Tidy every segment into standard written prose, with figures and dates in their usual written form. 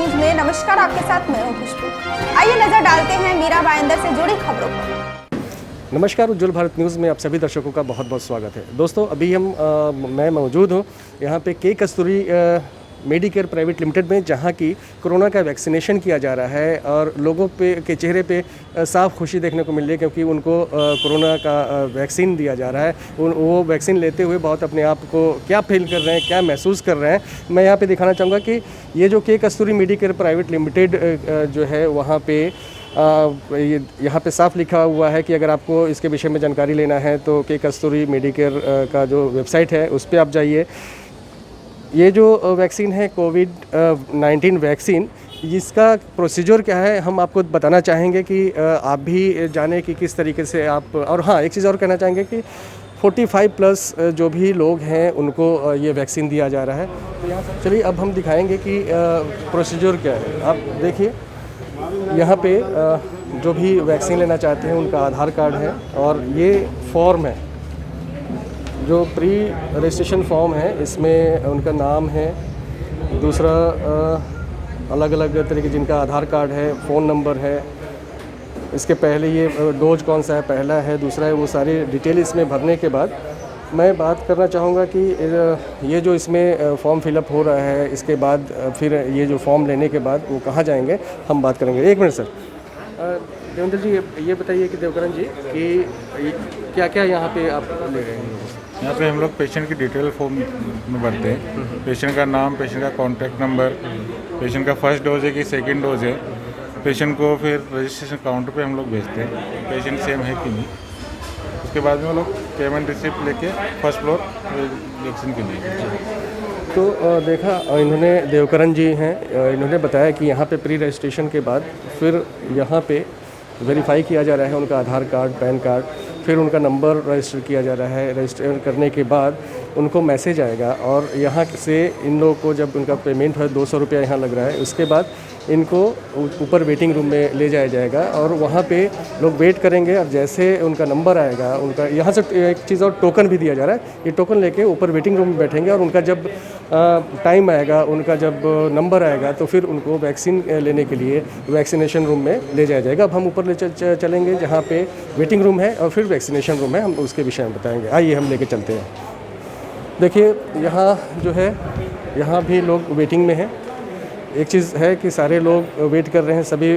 News में नमस्कार, आपके साथ मैं हूं खुशबू। आइए नजर डालते हैं मीरा भाईंदर से जुड़ी खबरों पर। नमस्कार, उज्ज्वल भारत न्यूज़ में आप सभी दर्शकों का बहुत बहुत स्वागत है। दोस्तों, अभी मैं मौजूद हूँ यहाँ पे के कस्तूरी मेडिकेयर प्राइवेट लिमिटेड में, जहाँ की कोरोना का वैक्सीनेशन किया जा रहा है और लोगों के चेहरे पे साफ खुशी देखने को मिल रही है, क्योंकि उनको कोरोना का वैक्सीन दिया जा रहा है। वो वैक्सीन लेते हुए बहुत अपने आप को क्या फील कर रहे हैं, क्या महसूस कर रहे हैं, मैं यहाँ पे दिखाना चाहूँगा कि ये जो के कस्तूरी मेडिकेयर प्राइवेट लिमिटेड जो है वहाँ पे यहाँ पे साफ लिखा हुआ है कि अगर आपको इसके विषय में जानकारी लेना है तो के कस्तूरी मेडिकेयर का जो वेबसाइट है उस पर आप जाइए। ये जो वैक्सीन है कोविड-19 वैक्सीन, इसका प्रोसीजर क्या है हम आपको बताना चाहेंगे कि आप भी जानें कि किस तरीके से आप। और हाँ, एक चीज़ और कहना चाहेंगे कि 45 प्लस जो भी लोग हैं उनको ये वैक्सीन दिया जा रहा है। तो यहाँ चलिए अब हम दिखाएंगे कि प्रोसीजर क्या है। आप देखिए यहाँ पे जो भी वैक्सीन लेना चाहते हैं उनका आधार कार्ड है और ये फॉर्म है जो प्री रजिस्ट्रेशन फॉर्म है, इसमें उनका नाम है, दूसरा अलग अलग तरीके जिनका आधार कार्ड है, फ़ोन नंबर है, इसके पहले ये डोज कौन सा है, पहला है, दूसरा है, वो सारी डिटेल इसमें भरने के बाद मैं बात करना चाहूँगा कि ये जो इसमें फॉर्म फिलअप हो रहा है, इसके बाद फिर ये जो फॉर्म लेने के बाद वो कहाँ जाएंगे हम बात करेंगे। एक मिनट सर। देवेंद्र जी, ये बताइए कि देवकरण जी कि क्या क्या यहाँ पे आप ले रहे हैं? यहाँ पे हम लोग पेशेंट की डिटेल फॉर्म में भरते हैं। पेशेंट का नाम, पेशेंट का कॉन्टैक्ट नंबर, पेशेंट का फर्स्ट डोज है कि सेकंड डोज है, पेशेंट को फिर रजिस्ट्रेशन काउंटर पे हम लोग भेजते हैं पेशेंट सेम है कि नहीं। उसके बाद में वो लोग पेमेंट रिसिप्ट लेके फर्स्ट फ्लोर वैक्सीन के लिए। तो देखा इन्होंने, देवकरण जी हैं, इन्होंने बताया कि यहाँ पे प्री रजिस्ट्रेशन के बाद फिर यहाँ पे वेरीफाई किया जा रहा है उनका आधार कार्ड, पैन कार्ड, फिर उनका नंबर रजिस्टर किया जा रहा है। रजिस्टर करने के बाद उनको मैसेज आएगा और यहाँ से इन लोगों को जब उनका पेमेंट है 200 रुपया यहाँ लग रहा है, उसके बाद इनको ऊपर वेटिंग रूम में ले जाया जाएगा और वहाँ पे लोग वेट करेंगे और जैसे उनका नंबर आएगा, उनका यहाँ से एक चीज़ और टोकन भी दिया जा रहा है, ये टोकन लेके ऊपर वेटिंग रूम में बैठेंगे और उनका जब टाइम आएगा, उनका जब नंबर आएगा तो फिर उनको वैक्सीन लेने के लिए वैक्सीनेशन रूम में ले जाया जाएगा। अब हम ऊपर ले चलेंगे जहाँ पे वेटिंग रूम है और फिर वैक्सीनेशन रूम है, हम उसके विषय में बताएंगे। आइए हम लेके चलते हैं। देखिए यहाँ जो है, यहाँ भी लोग वेटिंग में हैं। एक चीज़ है कि सारे लोग वेट कर रहे हैं, सभी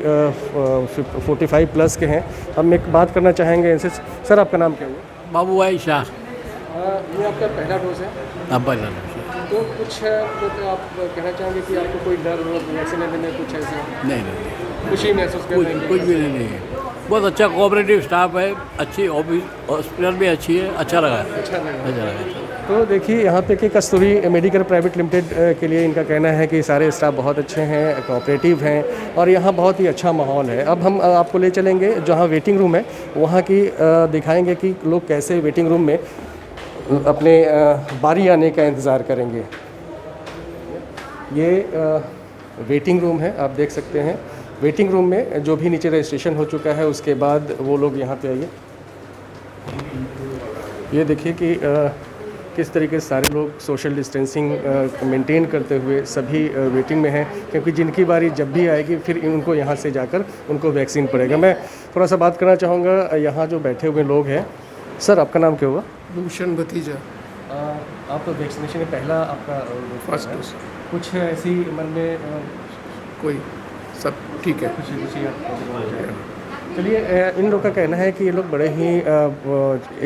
45 प्लस के हैं। हम एक बात करना चाहेंगे इनसे। सर, आपका नाम क्या हुआ? बाबू भाई शाह। ये आपका पहला डोज है? अब पहला डोज। तो कुछ तो आप कहना चाहेंगे कि आपको कोई डर वैक्सीन लेने में कुछ ऐसा नहीं, खुशी महसूस कर रहे हैं? कुछ भी नहीं है। बहुत अच्छा कोऑपरेटिव स्टाफ है, अच्छी ऑफिस, हॉस्पिटल भी अच्छी है, अच्छा लगा। अच्छा लगा। तो देखिए यहाँ पे के कस्तूरी मेडिकेयर प्राइवेट लिमिटेड के लिए इनका कहना है कि सारे स्टाफ बहुत अच्छे हैं, कोऑपरेटिव हैं और यहाँ बहुत ही अच्छा माहौल है। अब हम आपको ले चलेंगे जहाँ वेटिंग रूम है, वहाँ की दिखाएंगे कि लोग कैसे वेटिंग रूम में अपने बारी आने का इंतज़ार करेंगे। ये वेटिंग रूम है, आप देख सकते हैं। वेटिंग रूम में जो भी नीचे रजिस्ट्रेशन हो चुका है उसके बाद वो लोग यहाँ पे आइए। ये देखिए कि किस तरीके से सारे लोग सोशल डिस्टेंसिंग मेंटेन करते हुए सभी वेटिंग में हैं, क्योंकि जिनकी बारी जब भी आएगी फिर उनको यहाँ से जाकर उनको वैक्सीन पड़ेगा। मैं थोड़ा सा बात करना चाहूँगा यहाँ जो बैठे हुए लोग हैं। सर, आपका नाम क्या हुआ? भूषण भतीजा। आप तो वैक्सीनेशन में पहला आपका फर्स्ट डोज। कुछ ऐसी मन में कोई सब ठीक है। खुशी चलिए, इन लोग का कहना है कि ये लोग बड़े ही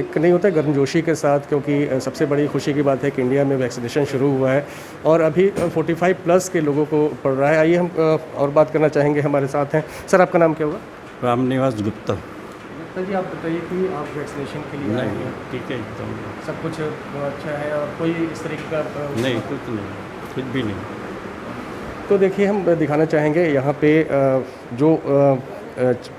एक नहीं होता गर्मजोशी के साथ, क्योंकि सबसे बड़ी खुशी की बात है कि इंडिया में वैक्सीनेशन शुरू हुआ है और अभी 45 प्लस के लोगों को पड़ रहा है। आइए हम और बात करना चाहेंगे, हमारे साथ हैं। सर, आपका नाम क्या हुआ? रामनिवास गुप्ता। गुप्ता जी, आप बताइए कि आप वैक्सीनेशन के लिए नहीं, ठीक है एकदम सब कुछ अच्छा है और कोई इस तरीके का नहीं, कुछ भी नहीं। तो देखिए, हम दिखाना चाहेंगे यहाँ पे जो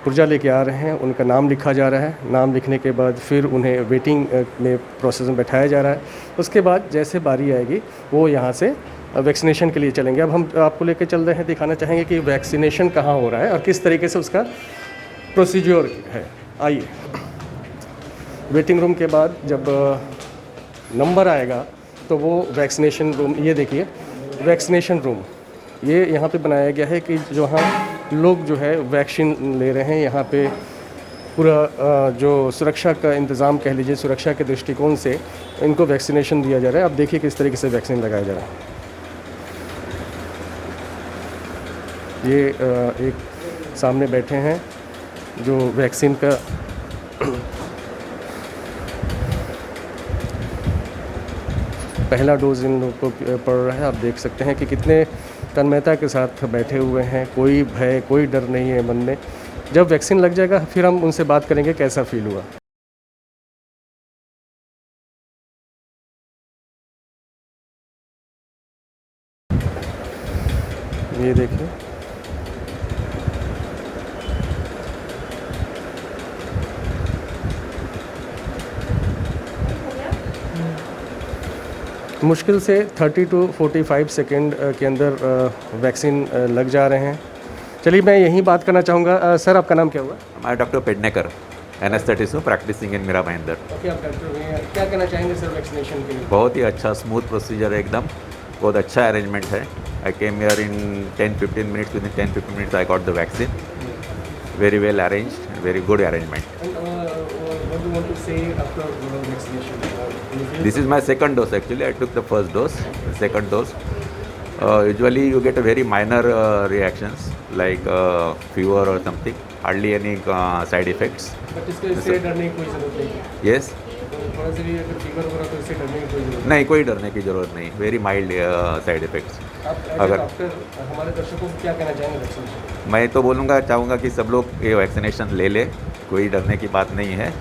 पुर्जा लेके आ रहे हैं उनका नाम लिखा जा रहा है। नाम लिखने के बाद फिर उन्हें वेटिंग में प्रोसेस में बैठाया जा रहा है। उसके बाद जैसे बारी आएगी वो यहाँ से वैक्सीनेशन के लिए चलेंगे। अब हम आपको लेके चल रहे हैं, दिखाना चाहेंगे कि वैक्सीनेशन कहाँ हो रहा है और किस तरीके से उसका प्रोसीजर है। आइए। वेटिंग रूम के बाद जब नंबर आएगा तो वो वैक्सीनेशन रूम, ये देखिए वैक्सीनेशन रूम, ये यहाँ पे बनाया गया है कि जो हाँ लोग जो है वैक्सीन ले रहे हैं। यहाँ पे पूरा जो सुरक्षा का इंतज़ाम कह लीजिए, सुरक्षा के दृष्टिकोण से इनको वैक्सीनेशन दिया जा रहा है। आप देखिए किस तरीके से वैक्सीन लगाया जा रहा है। ये एक सामने बैठे हैं जो वैक्सीन का पहला डोज इन लोगों को पड़ रहा है। आप देख सकते हैं कि कितने तन्मयता के साथ बैठे हुए हैं, कोई भय कोई डर नहीं है मन में। जब वैक्सीन लग जाएगा फिर हम उनसे बात करेंगे कैसा फील हुआ। ये देखिए, मुश्किल से 30 to 45 सेकेंड के अंदर वैक्सीन लग जा रहे हैं। चलिए मैं यहीं बात करना चाहूँगा। सर आपका नाम क्या हुआ? मैं डॉक्टर पेडनेकर एनेस्थेटिस्ट हूँ, प्रैक्टिसिंग इन मीरा भाईंदर। ओके, आप डॉक्टर हैं, क्या कहना चाहेंगे सर वैक्सीनेशन के लिए? बहुत ही अच्छा स्मूथ प्रोसीजर है, एकदम बहुत अच्छा अरेंजमेंट है। I came here in 10-15 minutes, within 10-15 minutes I got the vaccine. Very well arranged, very good arrangement. What do you want to say after vaccination? This is my second dose actually. I took the first dose, the second dose. Usually you get a very minor reactions like fever or something. Hardly any side effects. But इससे डरने की कोई ज़रूरत नहीं है। Yes. थोड़ा सा भी अगर फीवर हो रहा तो इससे डरने की कोई ज़रूरत नहीं, कोई डरने की ज़रूरत नहीं। Very mild side effects. नहीं। अगर डॉक्टर हमारे दर्शकों को क्या कहना चाहेंगे वैक्सीनेशन? मैं तो चाहूँगा कि सब लोग ये वैक्सीनेशन ले ले, कोई डरने की बात नहीं है।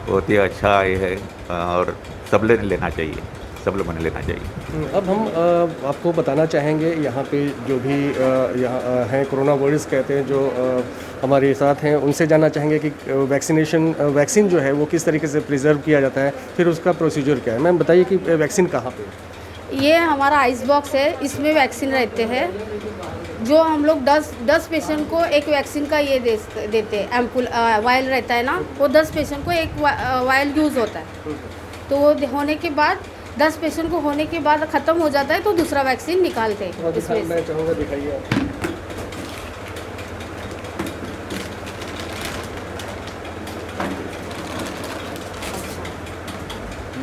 बहुत ही अच्छा ये है और सब लोग लेना चाहिए, सब लोगों ने लेना चाहिए। अब हम आपको बताना चाहेंगे यहाँ पे जो भी यहाँ हैं कोरोना वॉरियर्स कहते हैं जो हमारे साथ हैं, उनसे जानना चाहेंगे कि वैक्सीन जो है वो किस तरीके से प्रिजर्व किया जाता है, फिर उसका प्रोसीजर क्या है। मैम बताइए कि वैक्सीन कहाँ पे है? ये हमारा आइस बॉक्स है, इसमें वैक्सीन रहते हैं। जो हम लोग 10 पेशेंट को एक वैक्सीन का ये देते हैं, एम्पुल वायल रहता है ना, वो 10 पेशेंट को एक वायल यूज़ होता है। तो वो होने के बाद 10 पेशेंट को होने के बाद ख़त्म हो जाता है तो दूसरा वैक्सीन निकालते हैं इसमें। मैं चाहूँगा दिखाइए आप।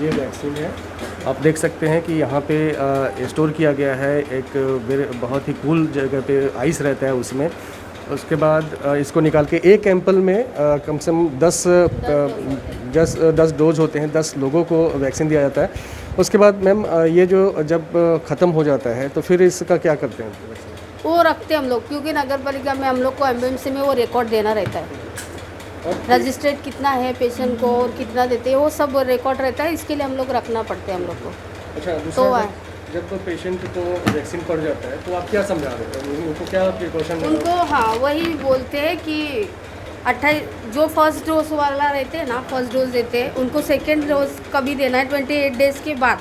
ये वैक्सीन है, आप देख सकते हैं कि यहाँ पे स्टोर किया गया है। एक बहुत ही कूल जगह पे आइस रहता है उसमें। उसके बाद इसको निकाल के एक एम्पल में कम से कम 10 डोज होते हैं, 10 लोगों को वैक्सीन दिया जाता है। उसके बाद मैम ये जो जब ख़त्म हो जाता है तो फिर इसका क्या करते हैं? वो रखते हम लोग, क्योंकि नगर पालिका में हम लोग को एमबीएमसी में वो रिकॉर्ड देना रहता है। रजिस्ट्रेड कितना है पेशेंट को और कितना देते हैं वो सब रिकॉर्ड रहता है, इसके लिए हम लोग रखना पड़ते हैं हम लोग को। अच्छा, तो जब पेशेंट को वैक्सीन पड़ जाता है तो आप क्या समझा रहे हैं उनको, क्या प्रिकॉशन? उनको हाँ वही बोलते हैं कि 28 जो फर्स्ट डोज वाला रहते हैं ना, फर्स्ट डोज देते हैं उनको सेकेंड डोज कभी देना है 28 डेज़ के बाद।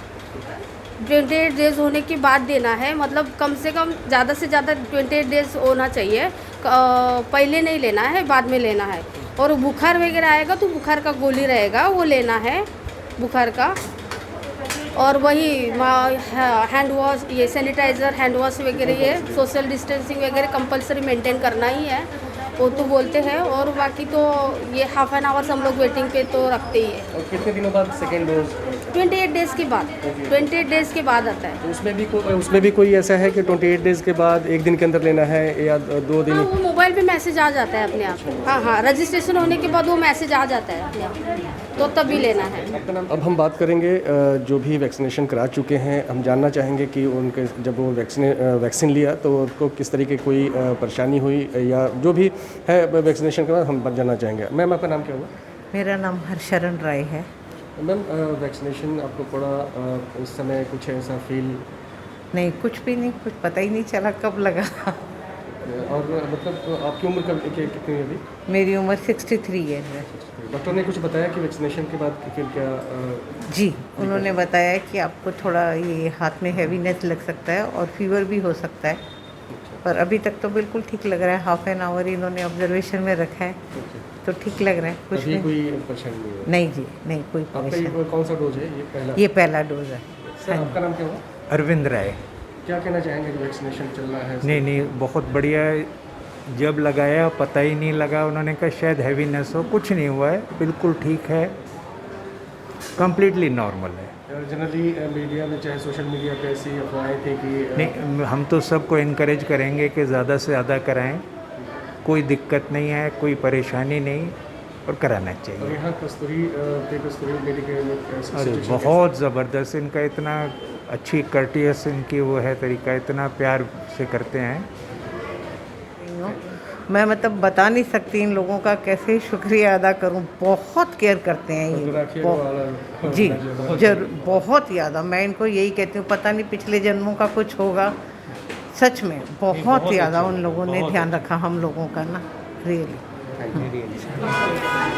28 डेज़ होने के बाद देना है, मतलब कम से कम ज़्यादा से ज़्यादा 28 डेज़ होना चाहिए। पहले नहीं लेना है, बाद में लेना है। और बुखार वगैरह आएगा तो बुखार का गोली रहेगा, वो लेना है बुखार का। और वही हैंड वॉश, ये सैनिटाइज़र, हैंड वॉश वगैरह, ये सोशल डिस्टेंसिंग वगैरह कंपलसरी मेंटेन करना ही है, वो तो बोलते हैं। और बाकी तो ये हाफ एन आवर्स हम लोग वेटिंग पे तो रखते ही है। और कितने दिनों बाद सेकेंड डोज? 28 डेज़ के बाद, 28 डेज़ के बाद आता है। तो उसमें भी कोई ऐसा है कि 28 डेज़ के बाद एक दिन के अंदर लेना है या 2 दिन? हाँ, वो मोबाइल पे मैसेज आ जाता है अपने आप। हाँ, रजिस्ट्रेशन होने के बाद वो मैसेज आ जाता है अपने आप, तो तभी लेना है। अब हम बात करेंगे जो भी वैक्सीनेशन करा चुके हैं, हम जानना चाहेंगे कि उनके जब वो वैक्सीन लिया तो उनको किस तरीके कोई परेशानी हुई या जो भी है वैक्सीनेशन के बाद हम जानना चाहेंगे। मैम आपका नाम क्या हुआ? मेरा नाम हरशरण राय है। मैम वैक्सीनेशन आपको पड़ा उस समय कुछ ऐसा फील? नहीं, कुछ भी नहीं, कुछ पता ही नहीं चला कब लगा। और मतलब आपकी उम्र कितनी है अभी? मेरी उम्र 63 है। डॉक्टर ने कुछ बताया कि वैक्सीनेशन के बाद फिर क्या? जी, उन्होंने बताया कि आपको थोड़ा ये हाथ में हैवीनेस लग सकता है और फीवर भी हो सकता है, पर अभी तक तो बिल्कुल ठीक लग रहा है। हाफ एन आवर इन्होंने ऑब्जर्वेशन में रखा है, तो ठीक लग रहा है। कुछ अभी कोई परेशानी नहीं है? नहीं जी, नहीं कोई परेशानी। आपका कौन सा डोज है? ये पहला डोज है। सर आपका नाम क्या हुआ? अरविंद राय। क्या कहना चाहेंगे जो वैक्सीनेशन चल रहा है? नहीं बहुत बढ़िया है। जब लगाया पता ही नहीं लगा, उन्होंने कहा शायद हैवीनेस हो, कुछ नहीं हुआ है, बिल्कुल ठीक है, कंप्लीटली नॉर्मल है। जनरली मीडिया में चाहे सोशल मीडिया पे ऐसी अफवाहें थी कि नहीं, हम तो सबको इनकरेज करेंगे कि ज़्यादा से ज़्यादा कराएं, कोई दिक्कत नहीं है, कोई परेशानी नहीं, और कराना और चाहिए। यहाँ कस्तूरी मेडिकल में अरे बहुत ज़बरदस्त, इनका इतना अच्छी कर्टियस इनकी वो है तरीका, इतना प्यार से करते हैं। मैं मतलब बता नहीं सकती इन लोगों का कैसे शुक्रिया अदा करूं, बहुत केयर करते हैं ये जी, बहुत ज़्यादा। मैं इनको यही कहती हूँ, पता नहीं पिछले जन्मों का कुछ होगा, सच में बहुत ज़्यादा उन लोगों ने ध्यान रखा हम लोगों का ना, रियली।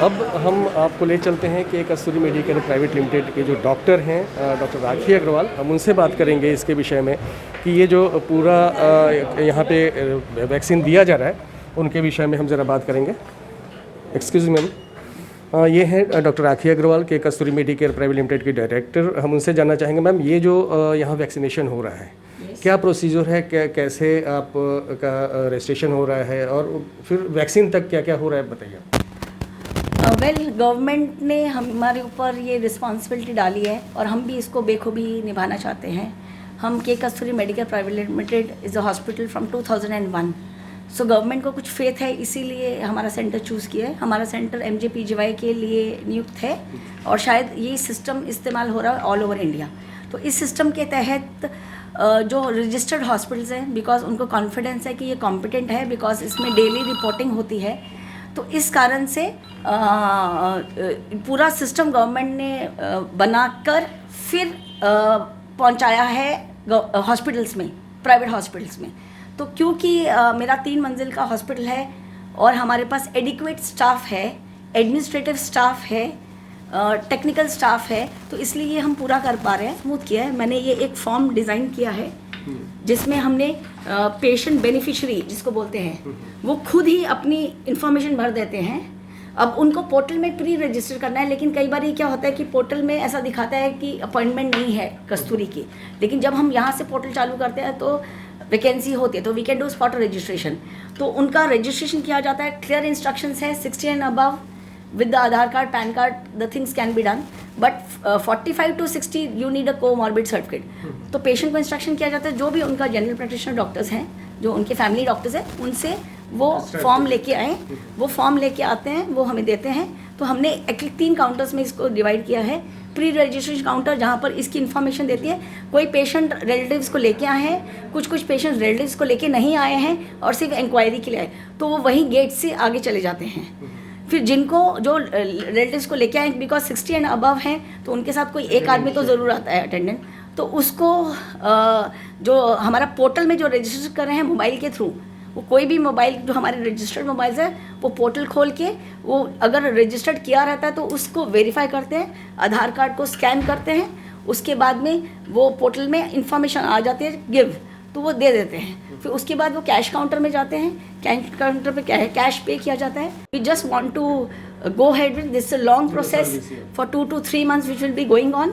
अब हम आपको ले चलते हैं कि कस्तूरी मेडिकल प्राइवेट लिमिटेड के जो डॉक्टर हैं डॉक्टर राखी अग्रवाल, हम उनसे बात करेंगे इसके विषय में कि ये जो पूरा यहाँ पे वैक्सीन दिया जा रहा है उनके विषय में हम ज़रा बात करेंगे। एक्सक्यूज़ मैम, ये हैं डॉक्टर राखी अग्रवाल के कस्तूरी मेडिकेयर प्राइवेट लिमिटेड के डायरेक्टर। हम उनसे जानना चाहेंगे मैम, ये जो यहाँ वैक्सीनेशन हो रहा है क्या प्रोसीजर है, कैसे आप का रजिस्ट्रेशन हो रहा है और फिर वैक्सीन तक क्या क्या हो रहा है, बताइए। वेल गवर्नमेंट ने हमारे ऊपर ये रिस्पॉन्सिबिलिटी डाली है और हम भी इसको बेखूबी निभाना चाहते हैं। हम K Kasturi medical private limited is a hospital from 2001। So government को कुछ फेथ है, इसीलिए हमारा सेंटर चूज़ किया है। हमारा सेंटर MJPGY के लिए नियुक्त है और शायद ये सिस्टम इस्तेमाल हो रहा है ऑल ओवर इंडिया। तो इस सिस्टम के तहत जो रजिस्टर्ड हॉस्पिटल्स हैं, बिकॉज उनको कॉन्फिडेंस है कि ये कॉम्पिटेंट है, बिकॉज इसमें डेली रिपोर्टिंग होती है, तो इस कारण से पूरा सिस्टम गवर्नमेंट ने बनाकर फिर पहुंचाया है हॉस्पिटल्स में, प्राइवेट हॉस्पिटल्स में। तो क्योंकि मेरा 3 मंजिल का हॉस्पिटल है और हमारे पास एडिक्वेट स्टाफ है, एडमिनिस्ट्रेटिव स्टाफ है, टेक्निकल स्टाफ है, तो इसलिए ये हम पूरा कर पा रहे हैं। स्मूथ किया है मैंने, ये एक फॉर्म डिज़ाइन किया है जिसमें हमने पेशेंट बेनिफिशियरी जिसको बोलते हैं वो खुद ही अपनी इंफॉर्मेशन भर देते हैं। अब उनको पोर्टल में प्री रजिस्टर करना है, लेकिन कई बार ये क्या होता है कि पोर्टल में ऐसा दिखाता है कि अपॉइंटमेंट नहीं है कस्तूरी की, लेकिन जब हम यहाँ से पोर्टल चालू करते हैं तो वैकेंसी होती है, तो we can do spot registration. तो उनका रजिस्ट्रेशन किया जाता है, क्लियर इंस्ट्रक्शंस है, 60 and above with the Aadhaar card, PAN card, the things can be done, but 45 to 60 you need a comorbid certificate। तो पेशेंट को इंस्ट्रक्शन किया जाता है, जो भी उनका जनरल प्रैक्टिशनर डॉक्टर्स हैं, जो उनके फैमिली डॉक्टर्स हैं, उनसे वो फॉर्म लेके आए, वो फॉर्म लेके आते हैं, वो हमें देते हैं। तो हमने एक्चुअली 3 काउंटर्स में इसको डिवाइड किया है। प्री रजिस्ट्रेशन काउंटर जहाँ पर इसकी इन्फॉर्मेशन देती है, कोई पेशेंट रिलेटिव्स को लेके आए हैं, कुछ पेशेंट रिलेटिव्स को लेके नहीं आए हैं और सिर्फ इंक्वायरी के लिए आए, तो वो वहीं गेट से आगे चले जाते हैं। फिर जिनको जो रिलेटिव्स को लेके आए, बिकॉज 60 एंड अबव हैं, तो उनके साथ कोई एक आदमी तो ज़रूर आता है अटेंडेंट, तो उसको जो हमारा पोर्टल में जो रजिस्टर कर रहे हैं मोबाइल के थ्रू, वो कोई भी मोबाइल जो हमारे रजिस्टर्ड मोबाइल्स है वो पोर्टल खोल के वो अगर रजिस्टर्ड किया रहता है तो उसको वेरीफाई करते हैं, आधार कार्ड को स्कैन करते हैं, उसके बाद में वो पोर्टल में इंफॉर्मेशन आ जाती है गिव, तो वो दे देते हैं। फिर उसके बाद वो कैश काउंटर में जाते हैं, कैश काउंटर पे कैश पे किया जाता है। We just want to go head with this long process for 2 to 3 months which will be going on,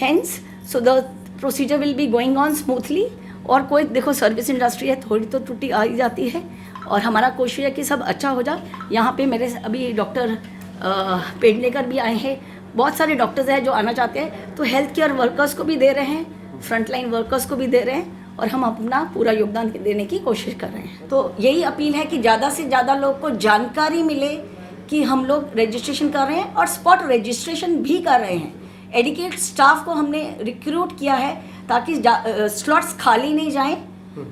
hence so the procedure will be going on smoothly. और कोई देखो सर्विस इंडस्ट्री है, थोड़ी तो त्रुटि आ ही जाती है और हमारा कोशिश है कि सब अच्छा हो जाए। यहाँ पे मेरे अभी डॉक्टर पेडनेकर भी आए हैं, बहुत सारे डॉक्टर्स हैं जो आना चाहते हैं, तो हेल्थ केयर वर्कर्स को भी दे रहे हैं, फ्रंटलाइन वर्कर्स को भी दे रहे हैं और हम अपना पूरा योगदान देने की कोशिश कर रहे हैं। तो यही अपील है कि ज़्यादा से ज़्यादा लोग को जानकारी मिले कि हम लोग रजिस्ट्रेशन कर रहे हैं और स्पॉट रजिस्ट्रेशन भी कर रहे हैं। एडिकेट स्टाफ को हमने रिक्रूट किया है ताकि स्लॉट्स खाली नहीं जाएं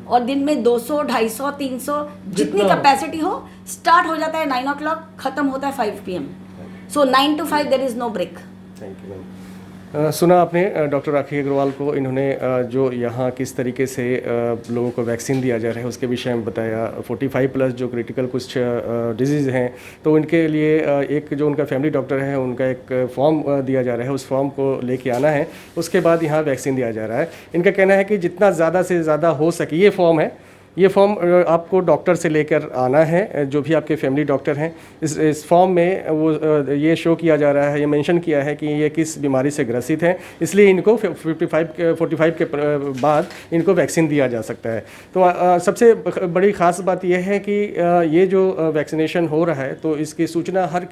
और दिन में 200, 250, 300 जितनी कैपेसिटी हो, स्टार्ट हो जाता है 9 o'clock, ख़त्म होता है 5 PM। So 9 to 5 there is no break. Thank you ma'am. सुना आपने डॉक्टर राखी अग्रवाल को, इन्होंने जो यहाँ किस तरीके से लोगों को वैक्सीन दिया जा रहा है उसके विषय में बताया। 45+ जो क्रिटिकल कुछ डिजीज़ हैं, तो उनके लिए एक जो उनका फैमिली डॉक्टर है उनका एक फॉर्म दिया जा रहा है, उस फॉर्म को लेके आना है, उसके बाद यहाँ वैक्सीन दिया जा रहा है। इनका कहना है कि जितना ज़्यादा से ज़्यादा हो सके, ये फॉर्म है, ये फॉर्म आपको डॉक्टर से लेकर आना है, जो भी आपके फैमिली डॉक्टर हैं। इस फॉर्म में वो ये शो किया जा रहा है, ये मेंशन किया है कि ये किस बीमारी से ग्रसित है, इसलिए इनको 45 के बाद इनको वैक्सीन दिया जा सकता है। तो सबसे बड़ी ख़ास बात यह है कि ये जो वैक्सीनेशन हो रहा है तो इसकी सूचना हर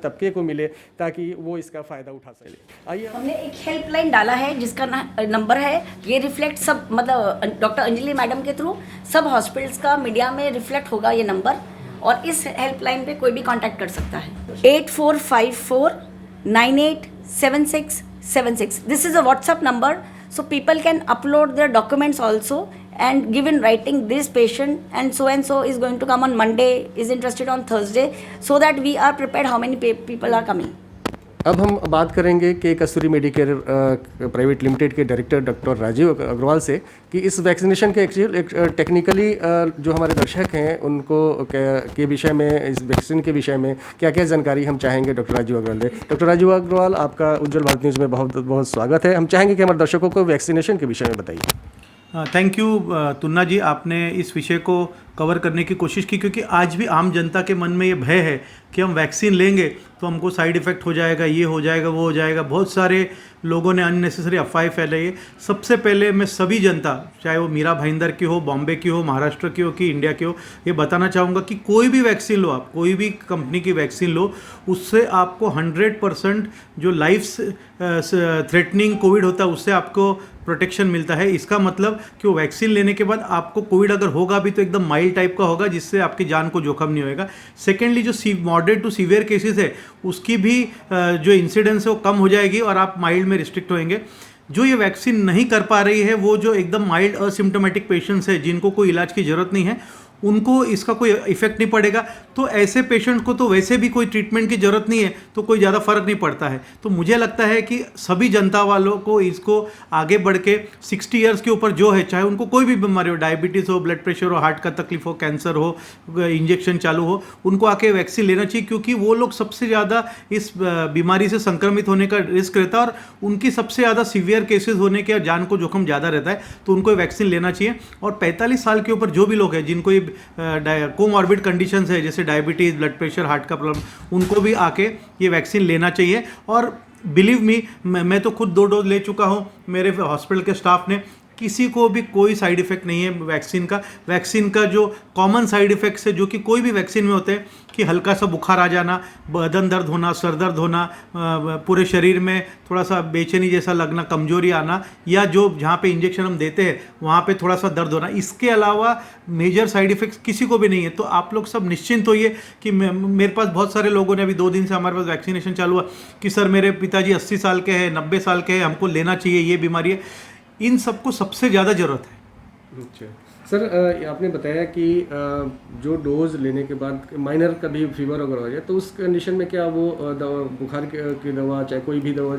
तबके को मिले ताकि वो इसका फ़ायदा उठा सके। आइए, हमने एक हेल्पलाइन डाला है जिसका नंबर है, ये रिफ्लेक्ट सब मतलब डॉक्टर अंजलि मैडम के थ्रू सब हॉस्पिटल्स का मीडिया में रिफ्लेक्ट होगा ये नंबर, और इस हेल्पलाइन पे कोई भी कांटेक्ट कर सकता है। 8454987676। This is a WhatsApp number, so people can upload their documents also and give in writing this patient and so is going to come on Monday, is interested on Thursday, so that we are prepared how many people are coming. अब हम बात करेंगे के कस्तूरी Medicare private limited के director doctor Rajiv Agarwal से कि इस vaccination के टेक्निकली जो हमारे दर्शक हैं उनको के विषय में, इस वैक्सीन के विषय में क्या क्या जानकारी हम चाहेंगे डॉक्टर राजीव अग्रवाल से। डॉक्टर राजीव अग्रवाल, आपका उज्जवल भारत न्यूज़ में बहुत बहुत स्वागत है। हम चाहेंगे कि हमारे दर्शकों को वैक्सीनेशन के विषय में बताइए। थैंक यू तुन्ना जी, आपने इस विषय को कवर करने की कोशिश की, क्योंकि आज भी आम जनता के मन में ये भय है कि हम वैक्सीन लेंगे तो हमको साइड इफ़ेक्ट हो जाएगा, ये हो जाएगा, वो हो जाएगा। बहुत सारे लोगों ने अननेसेसरी अफवाहें फैलाई है। सबसे पहले मैं सभी जनता, चाहे वो मीरा भाईंदर की हो, बॉम्बे की हो, महाराष्ट्र की हो कि इंडिया की हो, ये बताना चाहूँगा कि कोई भी वैक्सीन लो, आप कोई भी कंपनी की वैक्सीन लो, उससे आपको 100% जो लाइफ थ्रेटनिंग कोविड होता है उससे आपको प्रोटेक्शन मिलता है। इसका मतलब कि वो वैक्सीन लेने के बाद आपको कोविड अगर होगा भी तो एकदम माइल्ड टाइप का होगा, जिससे आपकी जान को जोखम नहीं होएगा। सेकेंडली, जो मॉडरेट टू सीवियर केसेस है उसकी भी जो इंसिडेंस है वो कम हो जाएगी और आप माइल्ड में रिस्ट्रिक्ट होएंगे। जो ये वैक्सीन नहीं कर पा रही है, वो जो एकदम माइल्ड असिम्टोमेटिक पेशेंट्स है जिनको कोई इलाज की ज़रूरत नहीं है, उनको इसका कोई इफेक्ट नहीं पड़ेगा। तो ऐसे पेशेंट को तो वैसे भी कोई ट्रीटमेंट की ज़रूरत नहीं है, तो कोई ज़्यादा फर्क नहीं पड़ता है। तो मुझे लगता है कि सभी जनता वालों को इसको आगे बढ़ के 60 ईयर्स के ऊपर जो है, चाहे उनको कोई भी बीमारी हो, डायबिटीज़ हो, ब्लड प्रेशर हो, हार्ट का तकलीफ हो, कैंसर हो, इंजेक्शन चालू हो, उनको आके वैक्सीन लेना चाहिए, क्योंकि वो लोग सबसे ज़्यादा इस बीमारी से संक्रमित होने का रिस्क रहता है और उनकी सबसे ज़्यादा सीवियर केसेस होने के जान को जोखम ज़्यादा रहता है। तो उनको वैक्सीन लेना चाहिए। और 45 साल के ऊपर जो भी लोग हैं जिनको ये कोमॉर्बिड कंडीशंस है, जैसे डायबिटीज़, ब्लड प्रेशर, हार्ट का प्रॉब्लम, उनको भी आके ये वैक्सीन लेना चाहिए। और बिलीव मी, मैं तो खुद 2 डोज ले चुका हूँ, मेरे हॉस्पिटल के स्टाफ ने, किसी को भी कोई साइड इफ़ेक्ट नहीं है वैक्सीन का। वैक्सीन का जो कॉमन साइड इफ़ेक्ट्स है जो कि कोई भी वैक्सीन में होते हैं कि हल्का सा बुखार आ जाना, बदन दर्द होना, सर दर्द होना, पूरे शरीर में थोड़ा सा बेचैनी जैसा लगना, कमजोरी आना, या जो जहाँ पे इंजेक्शन हम देते हैं वहाँ पे थोड़ा सा दर्द होना, इसके अलावा मेजर साइड इफ़ेक्ट्स किसी को भी नहीं है। तो आप लोग सब निश्चिंत होइए कि मेरे पास बहुत सारे लोगों ने अभी 2 दिन से हमारे पास वैक्सीनेशन चालू हुआ कि सर मेरे पिताजी 80 साल के हैं, 90 साल के हैं, हमको लेना चाहिए, ये बीमारी है। इन सबको सबसे ज़्यादा ज़रूरत है। अच्छा सर, आपने बताया कि जो डोज लेने के बाद माइनर कभी फीवर अगर हो जाए तो उस कंडीशन में क्या वो बुखार की दवा, चाहे कोई भी दवा,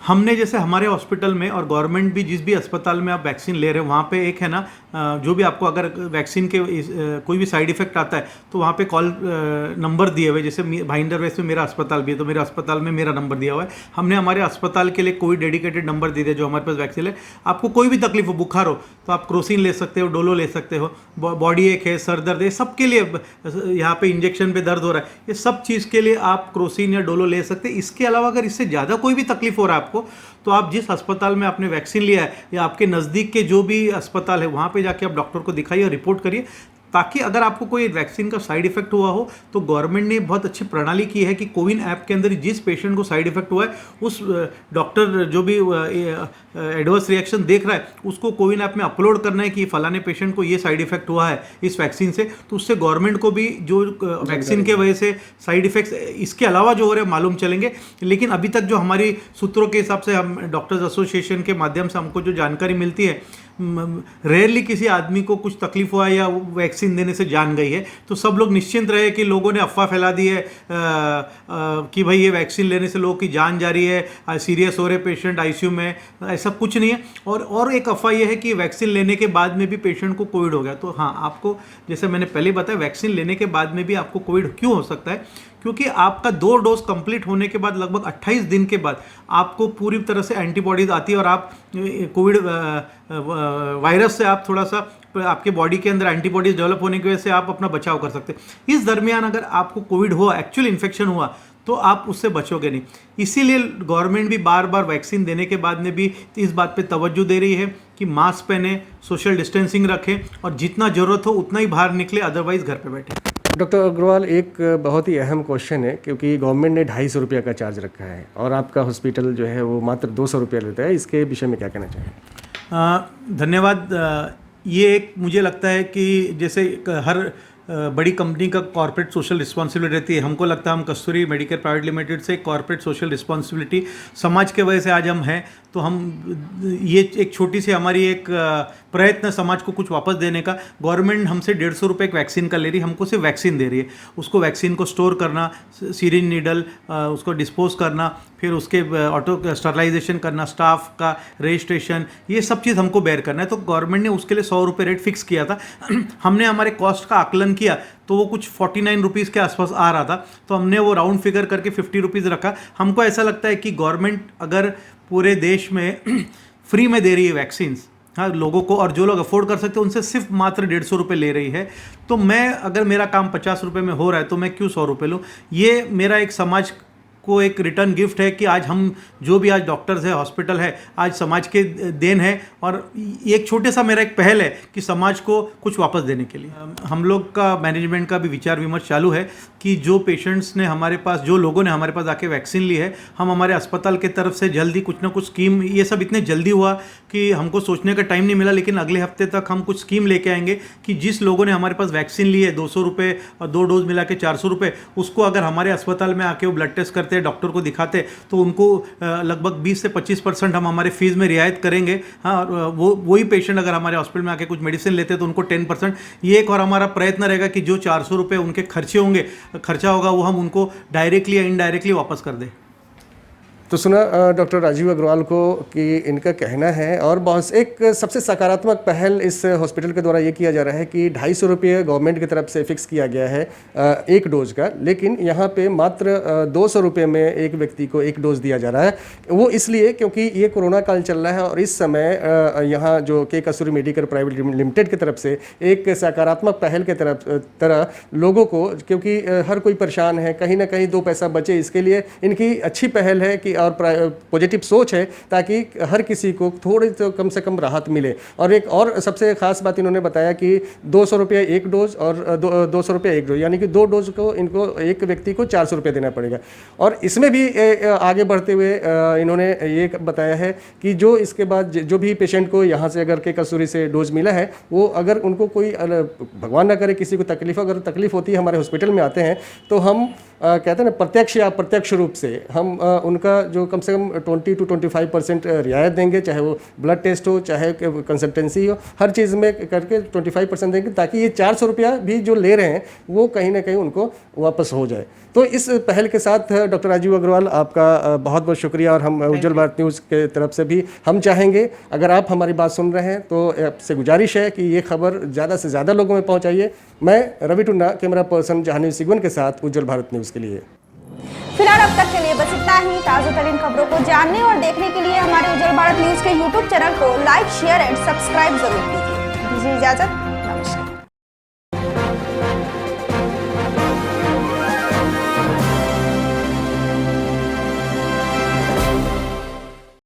हमने जैसे हमारे हॉस्पिटल में और गवर्नमेंट भी जिस भी अस्पताल में आप वैक्सीन ले रहे हैं वहाँ पे एक है ना, जो भी आपको अगर वैक्सीन के कोई भी साइड इफेक्ट आता है तो वहाँ पे कॉल नंबर दिए हुए, जैसे भाईंदर वैसे मेरा अस्पताल भी है तो मेरे अस्पताल में मेरा नंबर दिया हुआ है। हमने हमारे अस्पताल के लिए कोई डेडिकेटेड नंबर दे दिया जो हमारे पास वैक्सीन है। आपको कोई भी तकलीफ हो, बुखार हो तो आप क्रोसिन ले सकते हो, डोलो ले सकते हो, बॉडी एक है, सर दर्द है, सबके लिए यहाँ पे इंजेक्शन पे दर्द हो रहा है, ये सब चीज़ के लिए आप क्रोसिन या डोलो ले सकते हैं। इसके अलावा अगर इससे ज़्यादा कोई भी तकलीफ हो रहा है आपको, तो आप जिस अस्पताल में आपने वैक्सीन लिया है या आपके नज़दीक के जो भी अस्पताल है वहाँ पे जाके आप डॉक्टर को दिखाइए और रिपोर्ट करिए, ताकि अगर आपको कोई वैक्सीन का साइड इफेक्ट हुआ हो तो गवर्नमेंट ने बहुत अच्छी प्रणाली की है कि कोविन ऐप के अंदर जिस पेशेंट को साइड इफेक्ट हुआ है उस डॉक्टर जो भी एडवर्स रिएक्शन देख रहा है उसको कोविन ऐप में अपलोड करना है कि फलाने पेशेंट को ये साइड इफेक्ट हुआ है इस वैक्सीन से, तो उससे गवर्नमेंट को भी जो वैक्सीन के वजह से साइड इफेक्ट्स इसके अलावा जो हो रहे हैं मालूम चलेंगे। लेकिन अभी तक जो हमारी सूत्रों के हिसाब से, हम डॉक्टर्स एसोसिएशन के माध्यम से हमको जो जानकारी मिलती है, रेयरली किसी आदमी को कुछ तकलीफ हुआ या वैक्सीन देने से जान गई है। तो सब लोग निश्चिंत रहे कि लोगों ने अफवाह फैला दी है कि भाई ये वैक्सीन लेने से लोगों की जान जा रही है, सीरियस हो रहे पेशेंट आईसीयू में, ऐसा कुछ नहीं है। और एक अफवाह ये है कि वैक्सीन लेने के बाद में भी पेशेंट को कोविड हो गया। तो हाँ, आपको जैसे मैंने पहले बताया, वैक्सीन लेने के बाद में भी आपको कोविड क्यों हो सकता है, क्योंकि आपका 2 डोज कंप्लीट होने के बाद लगभग 28 दिन के बाद आपको पूरी तरह से एंटीबॉडीज आती है और आप कोविड वायरस से आप थोड़ा सा आपके बॉडी के अंदर एंटीबॉडीज डेवलप होने की वजह से आप अपना बचाव कर सकते हैं। इस दरमियान अगर आपको कोविड हुआ, एक्चुअल इन्फेक्शन हुआ, तो आप उससे बचोगे नहीं। इसीलिए गवर्नमेंट भी बार बार वैक्सीन देने के बाद में भी इस बात पे तवज्जो दे रही है कि मास्क पहने, सोशल डिस्टेंसिंग रखें और जितना ज़रूरत हो उतना ही बाहर निकले, अदरवाइज घर पे बैठे। डॉक्टर अग्रवाल, एक बहुत ही अहम क्वेश्चन है, क्योंकि गवर्नमेंट ने 250 रुपये का चार्ज रखा है और आपका हॉस्पिटल जो है वो मात्र 200 रुपये लेता है। इसके विषय में क्या कहना चाहें? धन्यवाद। ये एक मुझे लगता है कि जैसे हर बड़ी कंपनी का कॉर्पोरेट सोशल रिस्पॉन्सिबिलिटी रहती है, हमको लगता है हम कस्तूरी मेडिकेयर प्राइवेट लिमिटेड से कॉर्पोरेट सोशल रिस्पॉन्सिबिलिटी समाज के वजह से आज हम हैं, तो हम ये एक छोटी सी हमारी एक प्रयत्न समाज को कुछ वापस देने का। गवर्नमेंट हमसे 150 रुपये एक वैक्सीन का ले रही है, हमको सिर्फ वैक्सीन दे रही है। उसको वैक्सीन को स्टोर करना, सीरिंज नीडल उसको डिस्पोज करना, फिर उसके ऑटो स्टरलाइजेशन करना, स्टाफ का रजिस्ट्रेशन, ये सब चीज़ हमको बेयर करना है। तो गवर्नमेंट ने उसके लिए 100 रुपये रेट फिक्स किया था। हमने हमारे कॉस्ट का आकलन किया तो वो कुछ 49 रुपीज़ के आसपास आ रहा था, तो हमने वो राउंड फिगर करके 50 रुपीज़ रखा। हमको ऐसा लगता है कि गवर्नमेंट अगर पूरे देश में फ्री में दे रही है वैक्सीन्स, हाँ, लोगों को, और जो लोग अफोर्ड कर सकते हैं उनसे सिर्फ मात्र 150 रुपये ले रही है, तो मैं अगर मेरा काम 50 रुपये में हो रहा है तो मैं क्यों 100 रुपये लूँ? ये मेरा एक समाज को एक रिटर्न गिफ्ट है कि आज हम जो भी आज डॉक्टर्स है, हॉस्पिटल है, आज समाज के देन है, और एक छोटे सा मेरा एक पहल है कि समाज को कुछ वापस देने के लिए हम लोग का मैनेजमेंट का भी विचार विमर्श चालू है कि जो पेशेंट्स ने हमारे पास, जो लोगों ने हमारे पास आके वैक्सीन ली है, हम हमारे अस्पताल की तरफ से जल्दी कुछ ना कुछ स्कीम, ये सब इतने जल्दी हुआ कि हमको सोचने का टाइम नहीं मिला, लेकिन अगले हफ्ते तक हम कुछ स्कीम लेके आएंगे कि जिस लोगों ने हमारे पास वैक्सीन ली है 200 रुपये और 2 डोज मिला के 400 रुपये, उसको अगर हमारे अस्पताल में आके वो ब्लड टेस्ट करते, डॉक्टर को दिखाते, तो उनको लगभग 20 से 25% हम हमारे फीस में रियायत करेंगे। हाँ, और वही पेशेंट अगर हमारे हॉस्पिटल में आके कुछ मेडिसिन लेते हैं तो उनको 10%। ये एक और हमारा प्रयत्न रहेगा कि जो 400 रुपये उनके खर्चा होगा वो हम उनको डायरेक्टली या इनडायरेक्टली वापस कर दें। तो सुना डॉक्टर राजीव अग्रवाल को कि इनका कहना है, और बहुत एक सबसे सकारात्मक पहल इस हॉस्पिटल के द्वारा ये किया जा रहा है कि 250 रुपये गवर्नमेंट की तरफ से फिक्स किया गया है एक डोज का, लेकिन यहाँ पे मात्र 200 रुपये में एक व्यक्ति को एक डोज दिया जा रहा है। वो इसलिए क्योंकि ये कोरोना काल चल रहा है और इस समय यहाँ जो के कस्तूरी मेडिकेयर प्राइवेट लिमिटेड की तरफ से एक सकारात्मक पहल के तरह लोगों को, क्योंकि हर कोई परेशान है, कहीं ना कहीं 2 पैसा बचे, इसके लिए इनकी अच्छी पहल है कि और पॉजिटिव सोच है ताकि हर किसी को थोड़ी तो कम से कम राहत मिले। और एक और सबसे खास बात इन्होंने बताया कि 200 रुपये एक डोज और 200 रुपये एक डोज, यानी कि 2 डोज को इनको एक व्यक्ति को 400 रुपये देना पड़ेगा। और इसमें भी आगे बढ़ते हुए इन्होंने ये बताया है कि जो इसके बाद जो भी पेशेंट को यहाँ से अगर के कस्तूरी से डोज मिला है, वो अगर उनको कोई भगवान ना करे किसी को तकलीफ, अगर तकलीफ होती है, हमारे हॉस्पिटल में आते हैं तो हम कहते हैं ना, प्रत्यक्ष या अप्रत्यक्ष रूप से हम उनका जो कम से कम 20 to 25% रियायत देंगे, चाहे वो ब्लड टेस्ट हो, चाहे कंसल्टेंसी हो, हर चीज़ में करके 25% देंगे, ताकि ये 400 रुपया भी जो ले रहे हैं वो कहीं ना कहीं उनको वापस हो जाए। तो इस पहल के साथ डॉक्टर राजीव अग्रवाल, आपका बहुत बहुत शुक्रिया। और हम उज्जवल भारत न्यूज़ के तरफ से भी हम चाहेंगे, अगर आप हमारी बात सुन रहे हैं तो आपसे गुजारिश है कि ये खबर ज़्यादा से ज़्यादा लोगों में पहुँचाइए। मैं रवि टुन्ना, कैमरा पर्सन जहानी सिगवन के साथ उज्जवल भारत न्यूज़ के लिए। फिलहाल अब तक के लिए बस इतना ही। ताज़ा तरीन खबरों को जानने और देखने के लिए हमारे उज्जवल भारत न्यूज़ के YouTube चैनल को लाइक, शेयर एंड सब्सक्राइब जरूर कीजिए। दीजिए इजाजत।